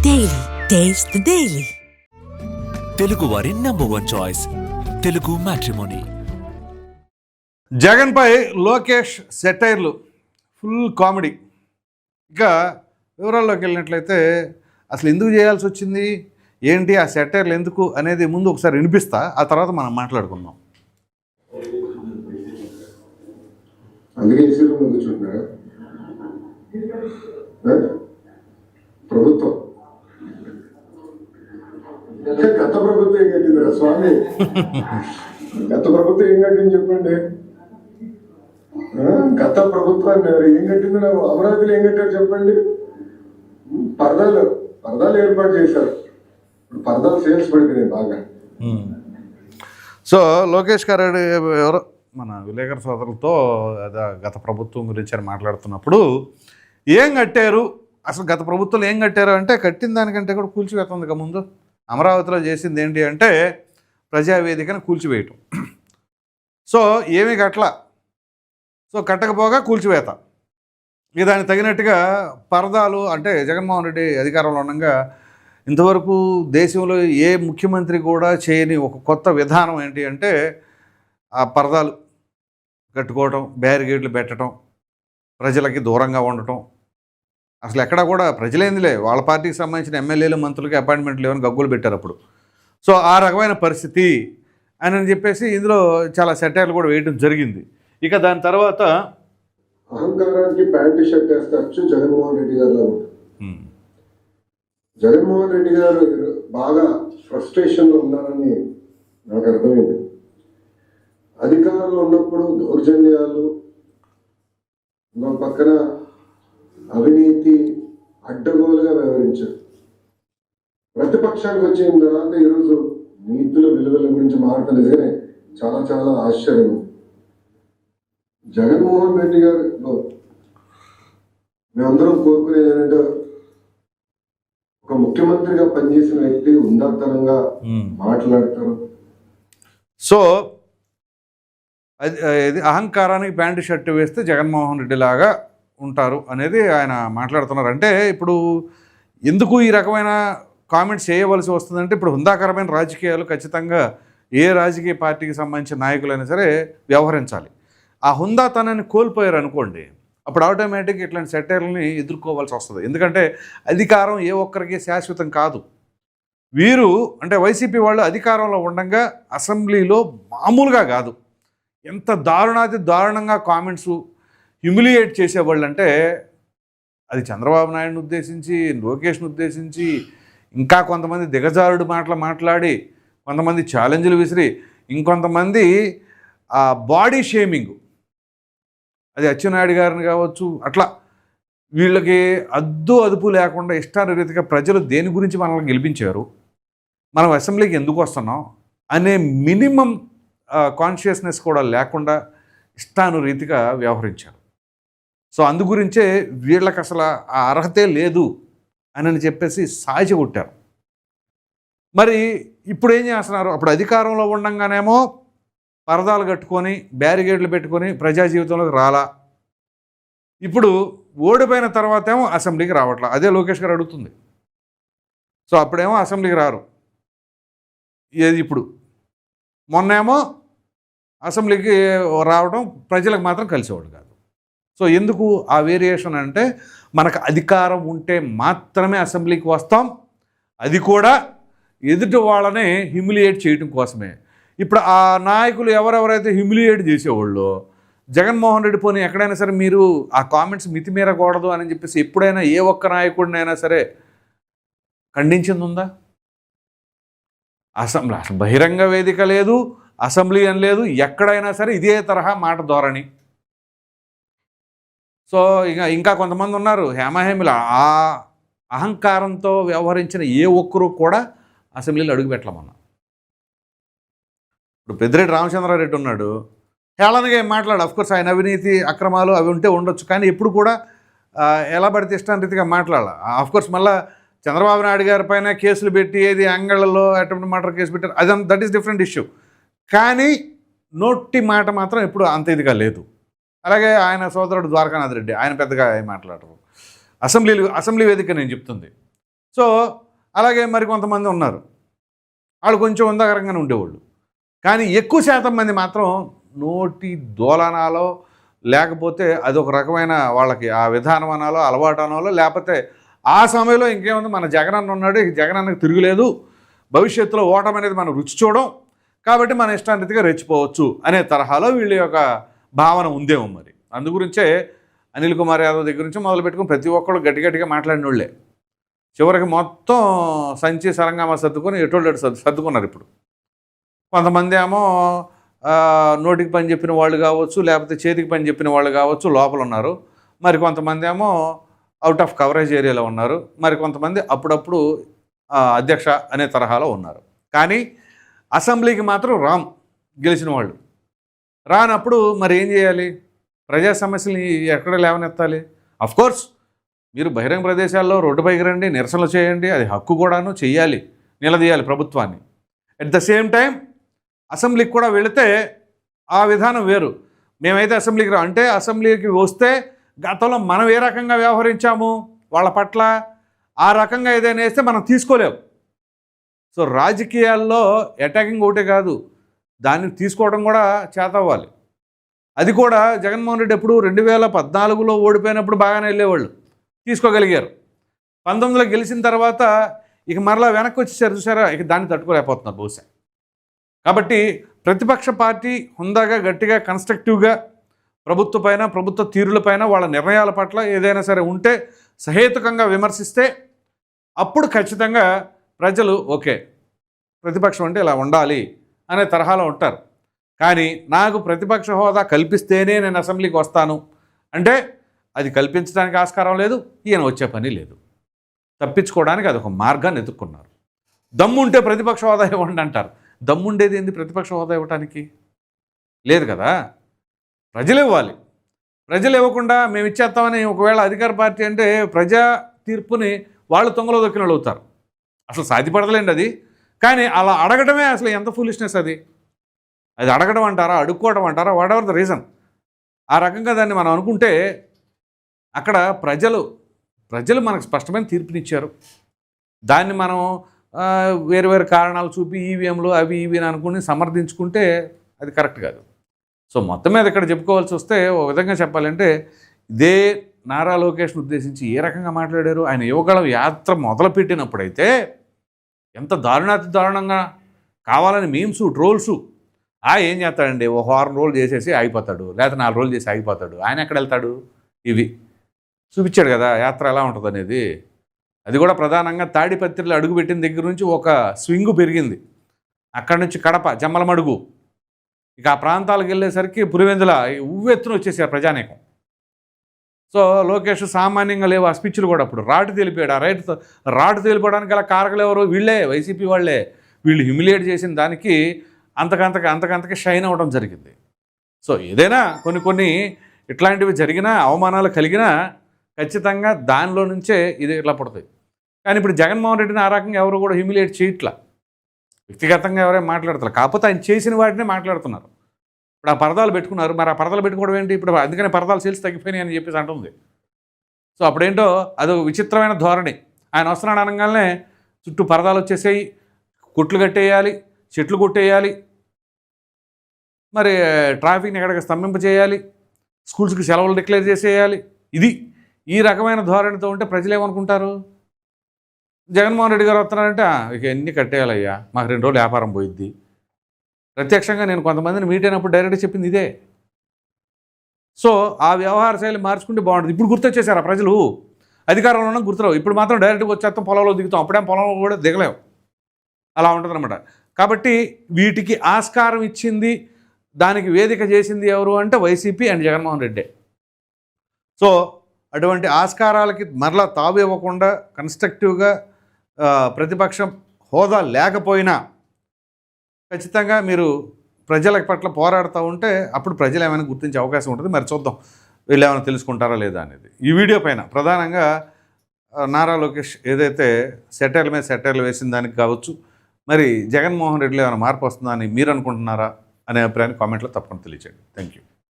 Daily taste the daily. Telugu వారి #1 choice Telugu matrimony. జగన్పై లోకేష్ సెటైర్లు ఫుల్ కామెడీ. ఇక వివరాల్లోకి వెళ్ళినట్లయితే అసలు ఎందుకు చేయాల్సి వచ్చింది ఏంటి, ఆ సెటైర్లు ఎందుకు అనేది ముందు ఒకసారి వినిపిస్తా, ఆ తర్వాత మనం మాట్లాడుకుందాం. అందుకే ఏసీ రూమ్ కూర్చుంటున్నారా? ప్రభుత్వం గత ప్రభుత్వం ఏం కట్టిందిరా స్వామి? గత ప్రభుత్వం ఏం కట్టింది చెప్పండి. గత ప్రభుత్వాన్ని ఏం కట్టింది? నాకు అమరావతిలో ఏం కట్టారు చెప్పండి. పరదాలు ఏర్పాటు చేశారు. ఇప్పుడు పరదాలు సేల్స్ పడిపోయినాయి బాగా. సో లోకేష్ గారు ఎవరో మన విలేకరు సోదరులతో గత ప్రభుత్వం గురించి అని మాట్లాడుతున్నప్పుడు ఏం కట్టారు, అసలు గత ప్రభుత్వంలో ఏం కట్టారు అంటే, కట్టిన దానికంటే కూడా కూల్చివేస్తుంది. ఇక ముందు అమరావతిలో చేసింది ఏంటి అంటే ప్రజావేదికను కూల్చివేయటం. సో ఏమీ కట్టలా, సో కట్టకపోగా కూల్చివేత. ఇక దానికి తగినట్టుగా పరదాలు అంటే జగన్మోహన్ రెడ్డి అధికారంలో ఉండగా ఇంతవరకు దేశంలో ఏ ముఖ్యమంత్రి కూడా చేయని ఒక కొత్త విధానం ఏంటి అంటే ఆ పరదాలు కట్టుకోవటం, బ్యారిగేడ్లు పెట్టడం, ప్రజలకి దూరంగా ఉండటం. అసలు ఎక్కడా కూడా ప్రజలేందిలే, వాళ్ళ పార్టీకి సంబంధించిన ఎమ్మెల్యేలు మంత్రులకి అపాయింట్మెంట్లు లేవని గగ్గులు పెట్టారు అప్పుడు. సో ఆ రకమైన పరిస్థితి అని చెప్పేసి ఇందులో చాలా సెటైర్లు కూడా వేయడం జరిగింది. ఇక దాని తర్వాత అహంకారానికి ప్యాంటు షర్ట్ వేస్తారు జగన్మోహన్ రెడ్డి గారు. జగన్మోహన్ రెడ్డి గారు బాగా ఫ్రస్ట్రేషన్లో ఉన్నారని నాకు అర్థమైంది. అధికారంలో ఉన్నప్పుడు దౌర్జన్యాలు, ఇంకో పక్కన అవినీతి అడ్డగోలుగా వ్యవహరించారు. ప్రతిపక్షానికి వచ్చిన తర్వాత ఈరోజు నీతుల విలువల గురించి మాట్లాడలేదే చాలా చాలా ఆశ్చర్యం. జగన్మోహన్ రెడ్డి గారు మేమందరం కోరుకునేది ఏంటంటే ఒక ముఖ్యమంత్రిగా పనిచేసిన వ్యక్తి ఉన్నతనంగా మాట్లాడతారు. సో అది అహంకారానికి ప్యాంటు షర్టు వేస్తే జగన్మోహన్ రెడ్డి లాగా ఉంటారు అనేది ఆయన మాట్లాడుతున్నారు. అంటే ఇప్పుడు ఎందుకు ఈ రకమైన కామెంట్స్ చేయవలసి వస్తుందంటే, ఇప్పుడు హుందాకరమైన రాజకీయాలు ఖచ్చితంగా ఏ రాజకీయ పార్టీకి సంబంధించిన నాయకులైనా సరే వ్యవహరించాలి. ఆ హుందాతనాన్ని కోల్పోయారు అనుకోండి, అప్పుడు ఆటోమేటిక్గా ఇట్లాంటి సెటైర్లని ఎదుర్కోవాల్సి వస్తుంది. ఎందుకంటే అధికారం ఏ ఒక్కరికి శాశ్వతం కాదు. వీరు అంటే వైసీపీ వాళ్ళు అధికారంలో ఉండగా అసెంబ్లీలో మామూలుగా కాదు, ఎంత దారుణంగా కామెంట్స్ హ్యూమిలియేట్ చేసేవాళ్ళు అంటే అది చంద్రబాబు నాయుడుని ఉద్దేశించి, లోకేష్ని ఉద్దేశించి, ఇంకా కొంతమంది దిగజారుడు మాటలు మాట్లాడి, కొంతమంది ఛాలెంజ్లు విసిరి, ఇంకొంతమంది బాడీ షేమింగ్, అది అచ్చెన్నాయుడు గారిని కావచ్చు, అట్లా వీళ్ళకి అదుపు లేకుండా ఇష్టారీతిగా ప్రజలు దేని గురించి మనల్ని గెలిపించారు, మనం అసెంబ్లీకి ఎందుకు వస్తున్నాం అనే మినిమం కాన్షియస్నెస్ కూడా లేకుండా ఇష్టానురీతిగా వ్యవహరించారు. సో అందుగురించే వీళ్ళకి అసలు ఆ అర్హతే లేదు అని చెప్పేసి సాచి కొట్టారు. మరి ఇప్పుడు ఏం చేస్తున్నారు? అప్పుడు అధికారంలో ఉండంగానేమో పరదాలు కట్టుకొని బ్యారిగేడ్లు పెట్టుకొని ప్రజా జీవితంలోకి రాలా, ఇప్పుడు ఓడిపోయిన తర్వాత ఏమో అసెంబ్లీకి రావట్లా. అదే లోకేష్ గారు అడుగుతుంది. సో అప్పుడేమో అసెంబ్లీకి రారు, ఏది ఇప్పుడు మొన్నేమో అసెంబ్లీకి రావడం ప్రజలకు మాత్రం కలిసేవాడు కాదు. సో ఎందుకు ఆ వేరియేషన్ అంటే, మనకు అధికారం ఉంటే మాత్రమే అసెంబ్లీకి వస్తాం, అది కూడా ఎదుటి వాళ్ళని హ్యూమిలియేట్ చేయడం కోసమే. ఇప్పుడు ఆ నాయకులు ఎవరెవరైతే హ్యూమిలియేట్ చేసేవాళ్ళు, జగన్మోహన్ రెడ్డి పోనీ ఎక్కడైనా సరే మీరు ఆ కామెంట్స్ మితిమీరకూడదు అని చెప్పేసి ఎప్పుడైనా ఏ ఒక్క నాయకుడినైనా సరే ఖండించింది ఉందా? అసెంబ్లీ అసలు బహిరంగ వేదిక లేదు, అసెంబ్లీ అని లేదు, ఎక్కడైనా సరే ఇదే తరహా మాట ధోరణి. సో ఇంకా కొంతమంది ఉన్నారు హేమహేమిల ఆ అహంకారంతో వ్యవహరించిన ఏ ఒక్కరూ కూడా అసెంబ్లీలో అడుగుపెట్టలేమన్నా. ఇప్పుడు పెద్దిరెడ్డి రామచంద్రారెడ్డి ఉన్నాడు, హేళనగా ఏం మాట్లాడు. అఫ్కోర్స్ ఆయన అవినీతి అక్రమాలు అవి ఉంటే ఉండొచ్చు, కానీ ఎప్పుడు కూడా ఎలా పడితే ఇష్టాంరీతిగా మాట్లాడాలి. అఫ్కోర్స్ మళ్ళీ చంద్రబాబు నాయుడు గారి పైన కేసులు పెట్టి ఏది అంగళ్ళలో అటెంప్ట్ మర్డర్ కేసు పెట్టారు, దట్ ఈస్ డిఫరెంట్ ఇష్యూ. కానీ నోటి మాట మాత్రం ఎప్పుడు అంత ఇదిగా లేదు. అలాగే ఆయన సోదరుడు ద్వారకానాథ్ రెడ్డి, ఆయన పెద్దగా ఏం మాట్లాడరు. అసెంబ్లీ వేదిక నేను చెప్తుంది. సో అలాగే మరి కొంతమంది ఉన్నారు, వాళ్ళు కొంచెం ఉందాకరంగానే ఉండేవాళ్ళు. కానీ ఎక్కువ శాతం మంది మాత్రం నోటి దోలనాలో, లేకపోతే అదొక రకమైన వాళ్ళకి ఆ విధానం అనాలో, అలవాటు అనాలో, లేకపోతే ఆ సమయంలో ఇంకేముంది, మన జగనన్న ఉన్నాడు, జగనన్నకి తిరుగులేదు, భవిష్యత్తులో ఓటమి అనేది మనం రుచి చూడం, కాబట్టి మన ఇష్టారీతిగా రెచ్చిపోవచ్చు అనే తరహాలో వీళ్ళ యొక్క భావన ఉందేమో. మరి అందుగురించే అనిల్ కుమార్ యాదవ్ దగ్గర నుంచి మొదలు పెట్టుకుని ప్రతి ఒక్కళ్ళు గట్టిగా మాట్లాడిన వాళ్ళే చివరికి మొత్తం సంచి సరంగామా సర్దుకొని ఎటువంటి సర్దుకున్నారు. ఇప్పుడు కొంతమంది ఏమో నోటికి పని చెప్పిన వాళ్ళు కావచ్చు, లేకపోతే చేతికి పని చెప్పిన వాళ్ళు కావచ్చు లోపల ఉన్నారు. మరి కొంతమంది ఏమో అవుట్ ఆఫ్ కవరేజ్ ఏరియాలో ఉన్నారు. మరి కొంతమంది అప్పుడప్పుడు అధ్యక్ష అనే తరహాలో ఉన్నారు. కానీ అసెంబ్లీకి మాత్రం గెలిచిన వాళ్ళు రానప్పుడు మరి ఏం చేయాలి? ప్రజా సమస్యలు ఎక్కడ లేవనెత్తాలి? అఫ్కోర్స్ మీరు బహిరంగ ప్రదేశాల్లో రోడ్డుపైకి రండి, నిరసనలు చేయండి, అది హక్కు కూడాను, చెయ్యాలి, నిలదీయాలి ప్రభుత్వాన్ని. అట్ ద సేమ్ టైం అసెంబ్లీకి కూడా వెళితే ఆ విధానం వేరు. మేమైతే అసెంబ్లీకి అంటే అసెంబ్లీకి వస్తే గతంలో మనం ఏ రకంగా వ్యవహరించాము వాళ్ళ పట్ల, ఆ రకంగా ఏదైనా వేస్తే మనం తీసుకోలేము. సో రాజకీయాల్లో అటాకింగ్ ఒకటే కాదు, దాన్ని తీసుకోవడం కూడా చేతవ్వాలి. అది కూడా జగన్మోహన్ రెడ్డి ఎప్పుడు 2014లో ఓడిపోయినప్పుడు బాగానే వెళ్ళేవాళ్ళు, తీసుకోగలిగారు. 19లో గెలిచిన తర్వాత ఇక మరలా వెనక్కి వచ్చేసారు, చూసారా, ఇక దాన్ని తట్టుకోలేకపోతున్నారు బహుశా. కాబట్టి ప్రతిపక్ష పార్టీ హుందాగా, గట్టిగా, కన్స్ట్రక్టివ్గా ప్రభుత్వ తీరులపైన, వాళ్ళ నిర్ణయాల పట్ల ఏదైనా సరే ఉంటే సహేతుకంగా విమర్శిస్తే అప్పుడు ఖచ్చితంగా ప్రజలు ఓకే, ప్రతిపక్షం అంటే ఇలా ఉండాలి అనే తరహాలో ఉంటారు. కానీ నాకు ప్రతిపక్ష హోదా కల్పిస్తేనే నేను అసెంబ్లీకి వస్తాను అంటే అది కల్పించడానికి ఆస్కారం లేదు, ఈయన వచ్చే పని లేదు. తప్పించుకోవడానికి అదొక మార్గాన్ని ఎదుర్కొన్నారు. దమ్ముంటే ప్రతిపక్ష హోదా ఇవ్వండి అంటారు. దమ్ముండేది ఏంది ప్రతిపక్ష హోదా ఇవ్వటానికి? లేదు కదా. ప్రజలు ఇవ్వాలి. ప్రజలు ఇవ్వకుండా మేము ఇచ్చేస్తామని ఒకవేళ అధికార పార్టీ అంటే ప్రజా తీర్పుని వాళ్ళు తొంగలో దొక్కిన వాళ్ళు అవుతారు. అసలు సాధ్యపడలేండి అది. కానీ అలా అడగడమే అసలు ఎంత ఫూలిష్నెస్ అది. అది అడగడం అంటారా, అడుక్కోవడం అంటారా, వాట్ ఎవర్ ద రీజన్. ఆ రకంగా దాన్ని మనం అనుకుంటే అక్కడ ప్రజలు మనకు స్పష్టమైన తీర్పునిచ్చారు. దాన్ని మనం వేరు కారణాలు చూపి ఈవీఎంలు అవి ఇవి అని అనుకుని సమర్థించుకుంటే అది కరెక్ట్ కాదు. సో మొత్తం మీద ఇక్కడ చెప్పుకోవాల్సి వస్తే ఒక విధంగా చెప్పాలంటే ఇదే నారా లోకేష్ను ఉద్దేశించి ఏ రకంగా మాట్లాడారు. ఆయన యువగళం యాత్ర మొదలుపెట్టినప్పుడైతే ఎంత దారుణంగా కావాలని మీమ్స్, ట్రోల్స్, ఏం చేస్తాడండి, ఒక 6 రోజులు చేసేసి ఆగిపోతాడు, లేకపోతే 4 రోజులు చేసి ఆగిపోతాడు, ఆయన ఎక్కడ వెళ్తాడు, ఇవి చూపించాడు కదా యాత్ర ఎలా ఉంటుంది అనేది. అది కూడా ప్రధానంగా తాడిపత్రిలో అడుగుపెట్టిన దగ్గర నుంచి ఒక స్వింగు పెరిగింది. అక్కడి నుంచి కడప, జమ్మలమడుగు, ఇక ఆ ప్రాంతాలకు వెళ్ళేసరికి పులివెందుల ఉవ్వెత్తున వచ్చేసారు ప్రజానీకం. సో లోకేష్ సామాన్యంగా లేవు ఆ స్పీచ్లు కూడా. అప్పుడు రాటు తెలిపాడు. ఆ రాటు తెలిపడానికి గల కారకులు ఎవరు? వీళ్ళే, వైసీపీ వాళ్ళే. వీళ్ళు హ్యూమిలియేట్ చేసిన దానికి అంతకంతకి షైన్ అవ్వడం జరిగింది. సో ఏదైనా కొన్ని ఇట్లాంటివి జరిగినా, అవమానాలు కలిగినా ఖచ్చితంగా దానిలో నుంచే ఇది ఇట్లా పడుతుంది. కానీ ఇప్పుడు జగన్మోహన్ రెడ్డిని ఆ రకంగా ఎవరు కూడా హ్యూమిలియేట్ చేయట్లా, వ్యక్తిగతంగా ఎవరైనా మాట్లాడతారు, కాకపోతే ఆయన చేసిన వాటినే మాట్లాడుతున్నారు. ఇప్పుడు ఆ పరదాలు పెట్టుకున్నారు, మరి ఆ పరదాలు పెట్టుకోవడం ఏంటి? ఇప్పుడు అందుకనే పరదాలు సేల్స్ తగ్గిపోయినాయి అని చెప్పేసి అంటుంది. సో అప్పుడేంటో అది విచిత్రమైన ధోరణి. ఆయన వస్తున్నాడు అనగానే చుట్టూ పరదాలు వచ్చేసాయి, కొట్లు కట్టేయాలి, చెట్లు కొట్టేయాలి, మరి ట్రాఫిక్ని ఎక్కడికి స్తంభింపజేయాలి, స్కూల్స్కి సెలవులు డిక్లేర్ చేసేయాలి. ఈ రకమైన ధోరణితో ఉంటే ప్రజలు ఏమనుకుంటారు? జగన్మోహన్ రెడ్డి గారు వస్తున్నారంటే ఇక ఎన్ని కట్టేయాలయ్యా, మాకు 2 రోజులు వ్యాపారం పోయిద్ది. ప్రత్యక్షంగా నేను కొంతమందిని మీట్ అయినప్పుడు డైరెక్ట్గా చెప్పింది ఇదే. సో ఆ వ్యవహార శైలి మార్చుకుంటే బాగుంటుంది. ఇప్పుడు గుర్తొచ్చేసారు ఆ ప్రజలు, అధికారంలో ఉన్న గుర్తురావు. ఇప్పుడు మాత్రం డైరెక్ట్గా వచ్చేస్తాం, పొలంలో దిగుతాం, అప్పుడేం పొలంలో కూడా దిగలేము, అలా ఉంటుందన్నమాట. కాబట్టి వీటికి ఆస్కారం ఇచ్చింది, దానికి వేదిక చేసింది ఎవరు అంటే YCP and Jaganmohan Reddy. So అటువంటి ఆస్కారాలకి మరలా తావు ఇవ్వకుండా కన్స్ట్రక్టివ్గా ప్రతిపక్షం హోదా లేకపోయినా ఖచ్చితంగా మీరు ప్రజల పట్ల పోరాడుతూ ఉంటే అప్పుడు ప్రజలు ఏమైనా గుర్తించే అవకాశం ఉంటుంది. మరి చూద్దాం వీళ్ళు ఏమైనా తెలుసుకుంటారా లేదా అనేది. ఈ వీడియో పైన ప్రధానంగా నారా లోకేష్ ఏదైతే సెటైర్ల మీద సెటైర్లు వేసిన దానికి కావచ్చు, మరి జగన్మోహన్ రెడ్డిలో ఏమైనా మార్పు వస్తుందా అని మీరు అనుకుంటున్నారా అనే అభిప్రాయాన్ని కామెంట్లో తప్పకుండా తెలియచేయండి. Thank you.